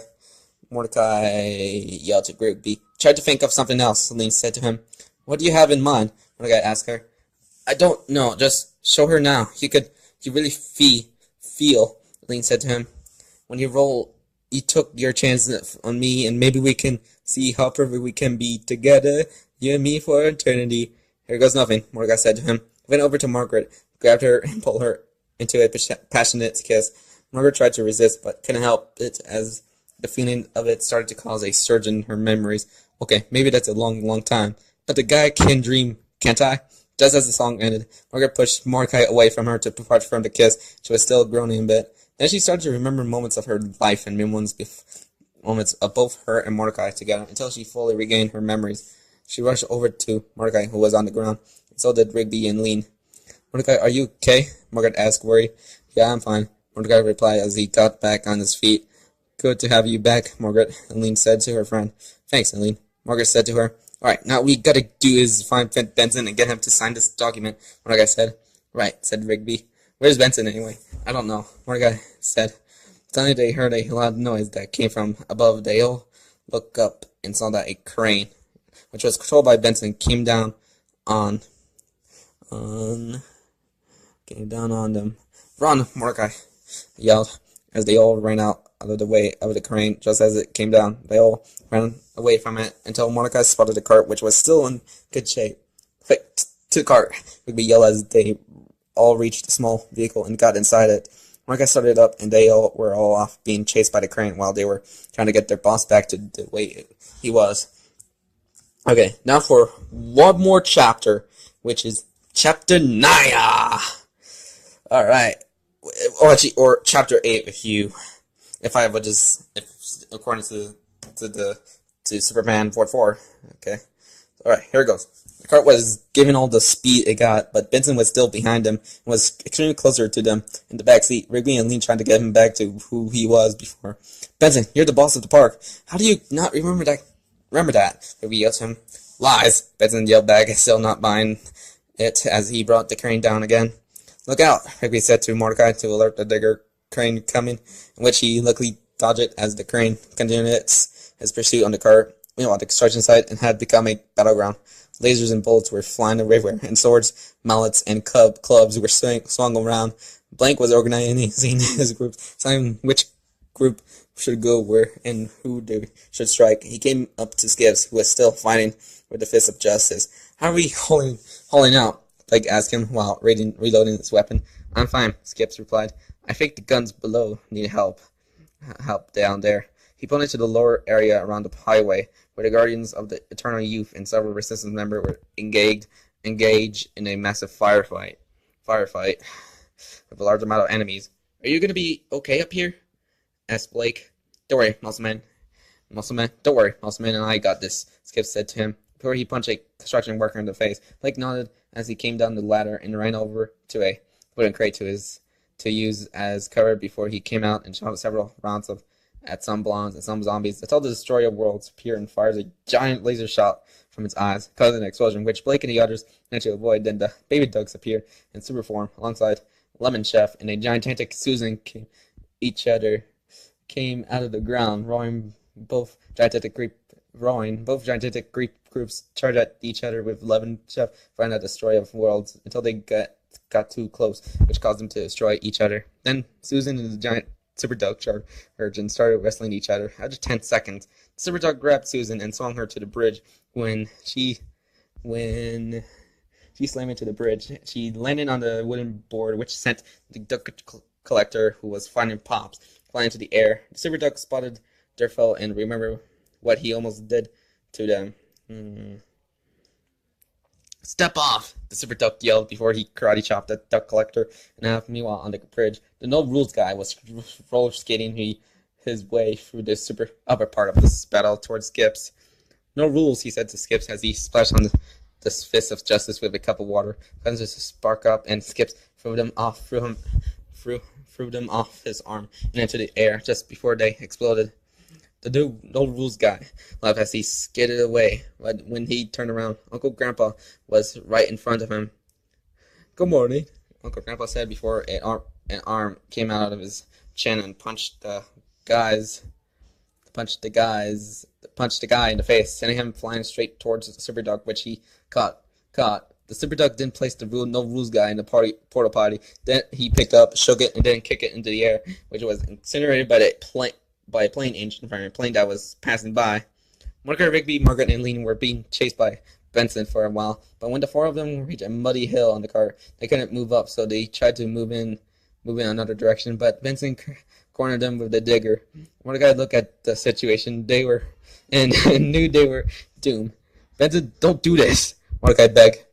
yelled to Rigby. Try to think of something else, Lean said to him. What do you have in mind? Mordecai asked her. I don't know, just show her now. You really feel, Lean said to him. When you took your chance on me, and maybe we can see how perfect we can be together, you and me for eternity. Here goes nothing, Mordecai said to him. He went over to Margaret, grabbed her, and pulled her into a passionate kiss. Margaret tried to resist, but couldn't help it as the feeling of it started to cause a surge in her memories. Okay, maybe that's a long, long time, but the guy can dream, can't I? Just as the song ended, Margaret pushed Mordecai away from her to depart from the kiss. She was still groaning a bit. Then she started to remember moments of her life and moments of both her and Mordecai together until she fully regained her memories. She rushed over to Mordecai, who was on the ground, and so did Rigby and Lean. Mordecai, are you okay? Margaret asked, worried. Yeah, I'm fine, Mordecai replied as he got back on his feet. Good to have you back, Margaret, Lean said to her friend. Thanks, Lean, Margaret said to her. Alright, now we gotta do is find Benson and get him to sign this document, Mordecai said. Right, said Rigby. Where's Benson anyway? I don't know, Mordecai said. Suddenly they heard a loud noise that came from above. They all looked up and saw that a crane, which was controlled by Benson, came down on them. Run, Mordecai yelled as they all ran out of the way of the crane. Just as it came down, they all ran away from it until Mordecai spotted the cart, which was still in good shape. Quick, to the cart, Rigby yelled as they all reached the small vehicle and got inside it. Mordecai started up, and they were all off being chased by the crane while they were trying to get their boss back to the way he was. Okay, now for one more chapter, which is Chapter 9. Alright. Or Chapter 8 according to SuperFan44. Okay. Alright, here it goes. The cart was giving all the speed it got, but Benson was still behind them and was extremely closer to them in the back seat. Rigby and Lean trying to get him back to who he was before. Benson, you're the boss of the park. How do you not remember that? Rigby yelled to him. Lies, Benson yelled back, still not buying it as he brought the crane down again. Look out, Rigby said to Mordecai to alert the bigger crane coming, in which he luckily dodged it as the crane continued its pursuit on the cart. Meanwhile, the construction site had become a battleground. Lasers and bullets were flying everywhere, and swords, mallets, and clubs were swung around. Blank was organizing his group, deciding which group should go where and who they should strike. He came up to Skips, who was still fighting with the fist of justice. "How are we holding out?" Blake asked him while reloading his weapon. "I'm fine," Skips replied. "I think the guns below need help down there." He pointed to the lower area around the highway, where the Guardians of the Eternal Youth and several Resistance members were engaged in a massive firefight with a large amount of enemies. "Are you going to be okay up here?" asked Blake. "Don't worry, Muscleman. Don't worry, Muscleman, and I got this," Skip said to him before he punched a construction worker in the face. Blake nodded as he came down the ladder and ran over to a wooden crate to use as cover before he came out and shot several rounds at some blondes and some zombies until the destroyer of worlds appeared and fires a giant laser shot from its eyes, causing an explosion, which Blake and the others managed to avoid. Then the baby ducks appeared in super form alongside Lemon Chef and a gigantic Susan came out of the ground, roaring. Both gigantic Greek groups charged at each other with Lemon Chef fighting the destroyer of worlds until they got too close, which caused them to destroy each other. Then Susan and the giant Super Duck charged and started wrestling each other. After 10 seconds, the Super Duck grabbed Susan and swung her to the bridge. When she slammed into the bridge, she landed on the wooden board, which sent the duck collector, who was finding Pops, flying into the air. The Super Duck spotted their foe and remembered what he almost did to them. "Step off!" the Super Duck yelled before he karate chopped the duck collector in half. Meanwhile, on the bridge, the No Rules guy was roller skating his way through the super upper part of this battle towards Skips. "No rules," he said to Skips as he splashed on the fist of justice with a cup of water. Guns just spark up, and Skips threw them off his arm and into the air just before they exploded. The no rules guy laughed as he skidded away, but when he turned around, Uncle Grandpa was right in front of him. "Good morning," Uncle Grandpa said before an arm came out of his chin and punched the guy in the face, sending him flying straight towards the Super Duck, which he caught. The Super Duck didn't place the no rules guy in the porta potty. Then he picked up, shook it, and then kicked it into the air, which was incinerated by a plane engine from a plane that was passing by. Mordecai, Rigby, Margaret, and Lean were being chased by Benson for a while, but when the four of them reached a muddy hill on the cart, they couldn't move up, so they tried to move in another direction, but Benson cornered them with the digger. Mordecai looked at the situation and knew they were doomed. "Benson, don't do this," Mordecai begged.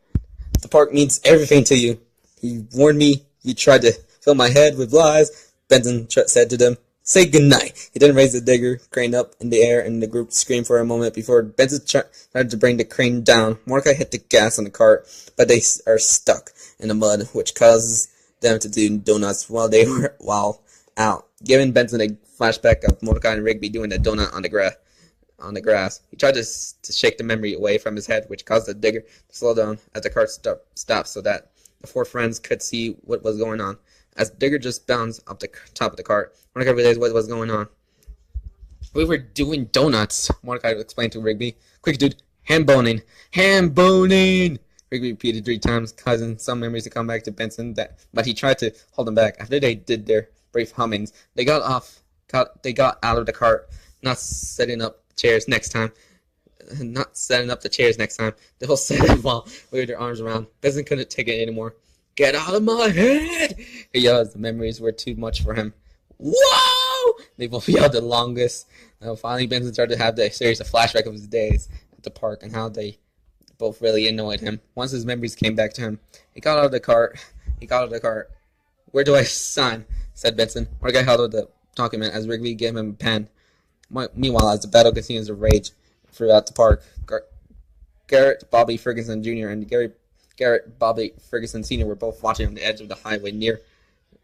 "The park means everything to you. He warned me you tried to fill my head with lies," Benson said to them. "Say goodnight." He then raised the digger crane up in the air, and the group screamed for a moment before Benson tried to bring the crane down. Mordecai hit the gas on the cart, but they are stuck in the mud, which causes them to do donuts while out, giving Benson a flashback of Mordecai and Rigby doing the donut on the grass. He tried to shake the memory away from his head, which caused the digger to slow down as the cart stopped so that the four friends could see what was going on. As the digger just bounced up the top of the cart, Mordecai realized what was going on. "We were doing donuts," Mordecai explained to Rigby. "Quick, dude, ham boning! Ham boning!" Rigby repeated 3 times, causing some memories to come back to Benson, but he tried to hold them back. After they did their brief hummings, they got out of the cart, not setting up the chairs next time. They all said it while waved their arms around. Benson couldn't take it anymore. "Get out of my head!" he yelled as the memories were too much for him. "Whoa!" They both yelled the longest. Finally, Benson started to have a series of flashbacks of his days at the park and how they both really annoyed him. Once his memories came back to him, he got out of the cart. "Where do I sign?" said Benson. Mordecai held out the document as Rigby gave him a pen. Meanwhile, as the battle continues to rage throughout the park, Garrett Bobby Ferguson Jr. and Garrett Bobby Ferguson Sr. were both watching on the edge of the highway near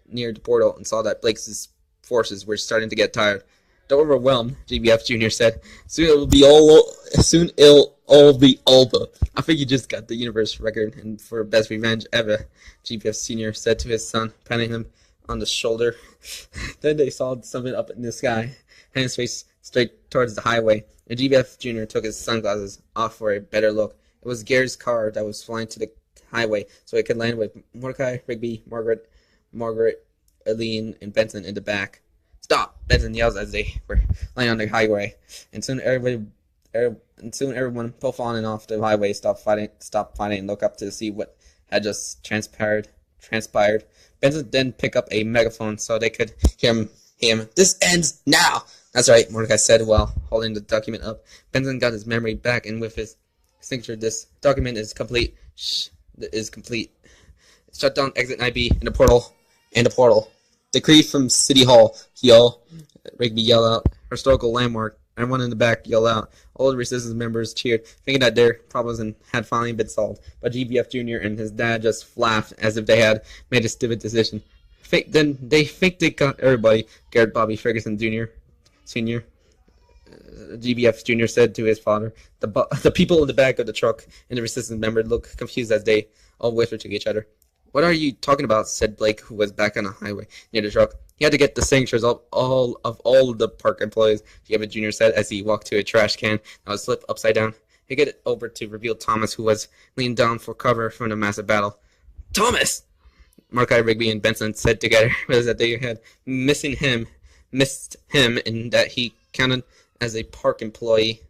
the portal and saw that Blake's forces were starting to get tired. "Don't overwhelm," GBF Jr. said. Soon it'll all be over. "I think you just got the universe record and for best revenge ever," GBF Sr. said to his son, patting him on the shoulder. Then they saw something up in the sky, and his face straight towards the highway, and GBF Jr. took his sunglasses off for a better look. It was Gary's car that was flying to the highway so it could land with Mordecai, Rigby, Margaret, Eileen, and Benson in the back. Stop! Benson yells as they were laying on the highway, and soon everyone, both on and off the highway, stopped fighting, and looked up to see what had just transpired. Benson then picked up a megaphone so they could hear him. This ends now! That's right, Mordecai said while holding the document up. Benson got his memory back, and with his signature, this document is complete. Shut down exit IB in the portal. Decree from City Hall. Rigby yelled out. Historical landmark. Everyone in the back yelled out. All the resistance members cheered, thinking that their problems had finally been solved. But GBF Jr. and his dad just laughed as if they had made a stupid decision. Then they think they got everybody. Garrett Bobby Ferguson Jr. Sr. GBF Jr. said to his father. The people in the back of the truck and the resistance member looked confused as they all whispered to each other. What are you talking about? Said Blake, who was back on the highway near the truck. He had to get the signatures of all of the park employees, GBF Jr. said as he walked to a trash can that was flipped upside down. He got it over to reveal Thomas, who was leaning down for cover from the massive battle. Thomas! Mordecai, Rigby, and Benson said together was that they had missed him, and that he counted as a park employee.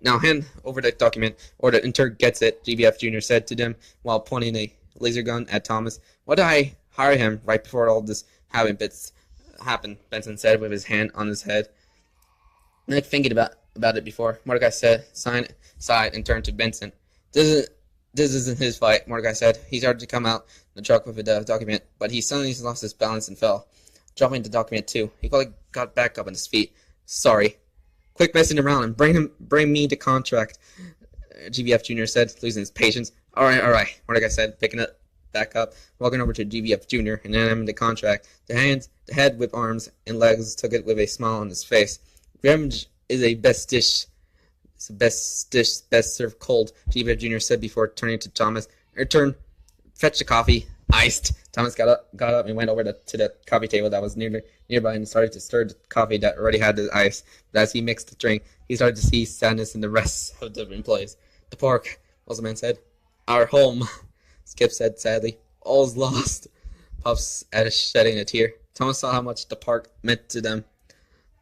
Now hand over the document, or the intern gets it, GBF Jr. said to them while pointing a laser gun at Thomas. Why did I hire him right before all this happened, Benson said with his hand on his head. Like thinking about it before, Mordecai sighed and turned to Benson. This isn't his fight, Mordecai said. He started to come out the truck with the document, but he suddenly lost his balance and fell, dropping the document too. He got back up on his feet. Sorry. Quick messing around and bring me the contract, GBF Jr. said, losing his patience. All right, Mordecai said, picking it back up, walking over to GBF Jr. and handing him the contract. The head with arms and legs took it with a smile on his face. Revenge is a best dish. It's the best dish, best served cold, GBF Jr. said before turning to Thomas. Return, fetch the coffee, iced. Thomas got up and went over to the coffee table that was nearby and started to stir the coffee that already had the ice. But as he mixed the drink, he started to see sadness in the rest of the employees. The park, the man said. Our home, Skip said sadly. All's lost. Puffs shedding a tear. Thomas saw how much the park meant to them.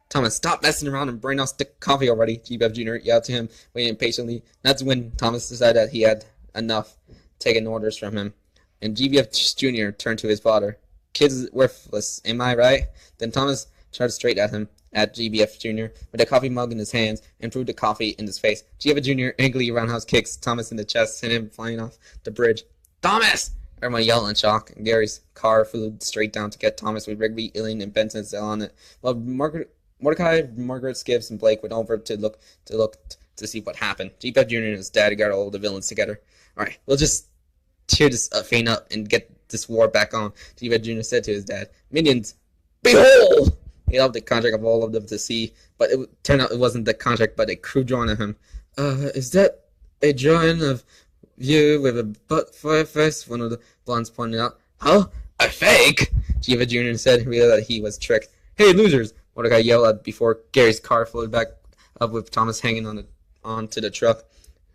Thomas, stop messing around and bring us the coffee already, GBF Jr. yelled to him, waiting impatiently. That's when Thomas decided that he had enough, taking orders from him. And GBF Jr. turned to his father. Kid's worthless, am I right? Then Thomas charged straight at him, at GBF Jr., with a coffee mug in his hands, and threw the coffee in his face. GBF Jr. angrily roundhouse kicks Thomas in the chest, sent him flying off the bridge. Thomas! Everyone yelled in shock, and Gary's car flew straight down to get Thomas with Rigby, Eileen, and Benson still on it. While Mordecai, Margaret, Skips, and Blake went over to look to see what happened. GBF Jr. and his dad got all the villains together. Alright, we'll just cheer this thing up and get this war back on, GBF Jr. said to his dad. Minions, behold! He held the contract of all of them to see, but it turned out it wasn't the contract, but a crude drawing of him. Is that a drawing of you with a butt for a face? One of the blondes pointed out. Huh? A fake? GBF Jr. said, realized that he was tricked. Hey, losers! Mordecai yelled out before Gary's car floated back up with Thomas hanging onto the truck.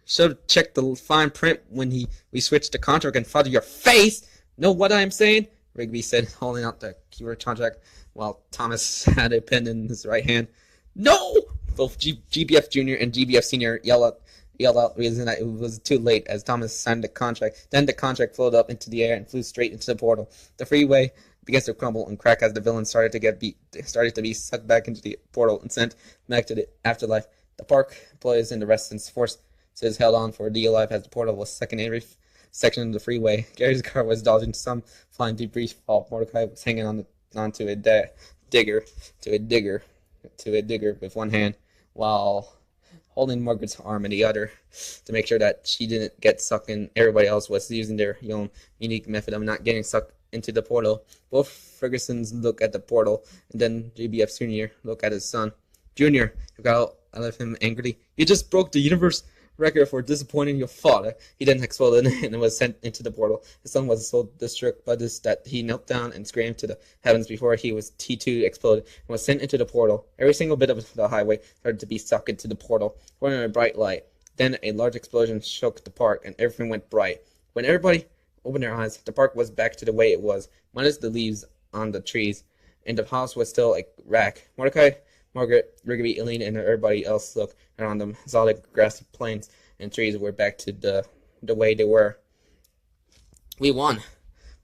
Should have checked the fine print when we switched the contract in front of your face. Know what I'm saying? Rigby said, holding out the keyword contract while Thomas had a pen in his right hand. No! Both GBF Jr. and GBF Sr. yelled out, realizing that it was too late as Thomas signed the contract. Then the contract floated up into the air and flew straight into the portal. The freeway began to crumble and crack as the villains started to be sucked back into the portal and sent back to the afterlife. The park employees and the resistance forces held on for dear life as the portal was stuck in every section of the freeway. Gary's car was dodging some flying debris while Mordecai was hanging onto a digger with one hand while holding Margaret's arm in the other to make sure that she didn't get sucked in. Everybody else was using their own unique method of not getting sucked into the portal. Both Fergusons look at the portal, and then GBF Sr. look at his son. Junior, you got out of him angrily. You just broke the universe record for disappointing your father. He then exploded and was sent into the portal. His son was so distraught by this that he knelt down and screamed to the heavens before he too exploded and was sent into the portal. Every single bit of the highway started to be sucked into the portal, forming a bright light. Then a large explosion shook the park, and everything went bright. When everybody opened their eyes, the park was back to the way it was, minus the leaves on the trees, and the house was still a wreck. Mordecai, Margaret, Rigby, Eileen, and everybody else looked around them, saw the grassy plains and trees were back to the way they were. We won,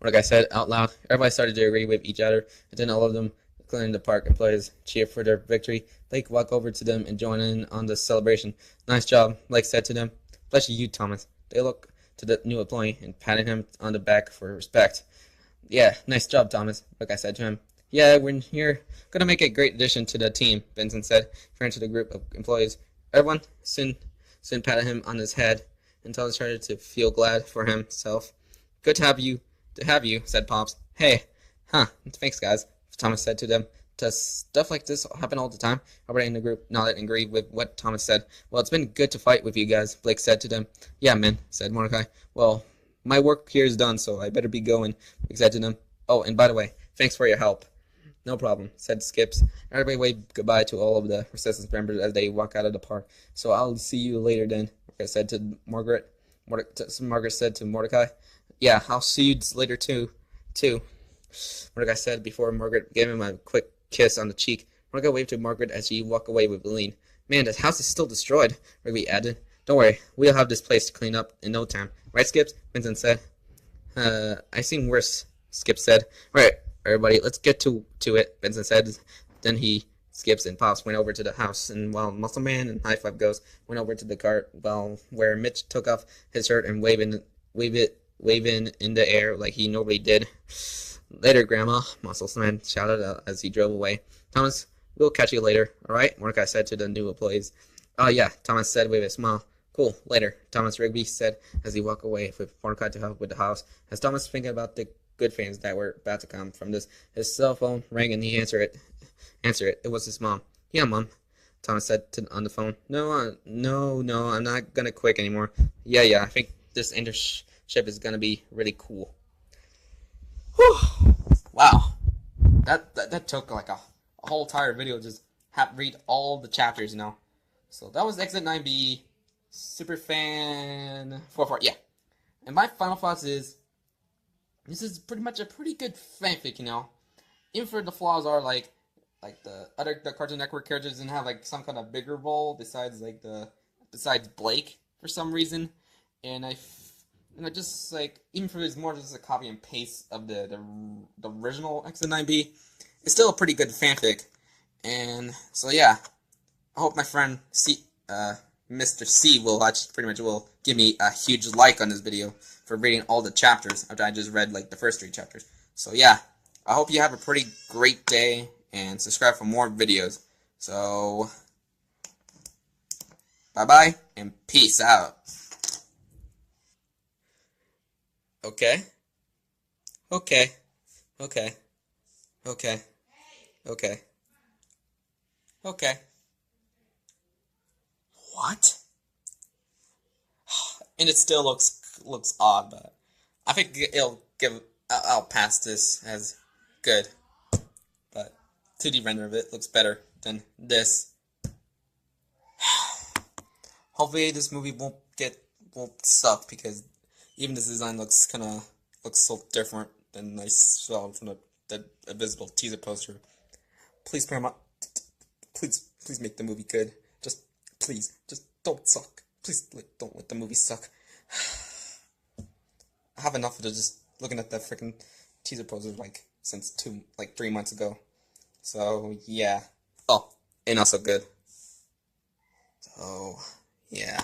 Mordecai said out loud. Everybody started to agree with each other, and then all of them, including the park employees, cheered for their victory. Blake walked over to them and joined in on the celebration. Nice job, Blake said to them. Especially you, Thomas. They looked to the new employee and patted him on the back for respect. Yeah, nice job, Thomas, Mordecai said to him. Yeah, you're going to make a great addition to the team, Benson said, referring to the group of employees. Everyone soon patted him on his head until he started to feel glad for himself. Good to have you, said Pops. Hey, thanks, guys, Thomas said to them. Does stuff like this happen all the time? Everybody in the group nodded and agreed with what Thomas said. Well, it's been good to fight with you guys, Blake said to them. Yeah, man, said Mordecai. Well, my work here is done, so I better be going, Blake said to them. Oh, and by the way, thanks for your help. No problem, said Skips. Everybody waved goodbye to all of the resistance members as they walked out of the park. So I'll see you later then, Mordecai said to Margaret. Margaret said to Mordecai. Yeah, I'll see you later too, Mordecai said before Margaret gave him a quick kiss on the cheek. Mordecai waved to Margaret as she walked away with Eileen. Man, the house is still destroyed, Rigby added. Don't worry, we'll have this place to clean up in no time. Right, Skips? Vincent said. I've seen worse, Skips said. Right. Everybody, let's get to it, Benson said. Then he, Skips, and Pops went over to the house, and while Muscle Man and High Five Ghost went over to the cart, where Mitch took off his shirt and waving in the air like he normally did. Later, Grandma, Muscle Man shouted out as he drove away. Thomas, we'll catch you later, all right? Mordecai said to the new employees. Oh, yeah, Thomas said with a smile. Cool, later, Thomas Rigby said as he walked away with Mordecai to help with the house. As Thomas thinking about the good things that were about to come from this, his cell phone rang and he answered it. It was his mom. Yeah, Mom, Thomas said on the phone. No, I'm not gonna quit anymore. Yeah, I think this internship is gonna be really cool. Whew. Wow, that took like a whole entire video just read all the chapters, you know. So that was Exit 9B, SuperFan44. Yeah, and my final thoughts is, this is pretty much a pretty good fanfic, you know. Even for the flaws are like the Cartoon Network characters didn't have like some kind of bigger role besides Blake for some reason, and I just like, even if it's more just a copy and paste of the original X9B, it's still a pretty good fanfic. And so yeah, I hope my friend Mr. C will give me a huge like on this video for reading all the chapters after I just read like the first 3 chapters. So yeah, I hope you have a pretty great day and subscribe for more videos. So bye bye and peace out. Okay. What? And it still looks odd, but I think I'll pass this as good. But 2D render of it looks better than this. Hopefully this movie won't suck, because even this design looks so different than I saw from the invisible teaser poster. Please, Paramount, please make the movie good. Please, just don't suck. Please don't let the movie suck. I have enough of just looking at that freaking teaser poster since 3 months ago. So yeah. Oh, and also good. So yeah.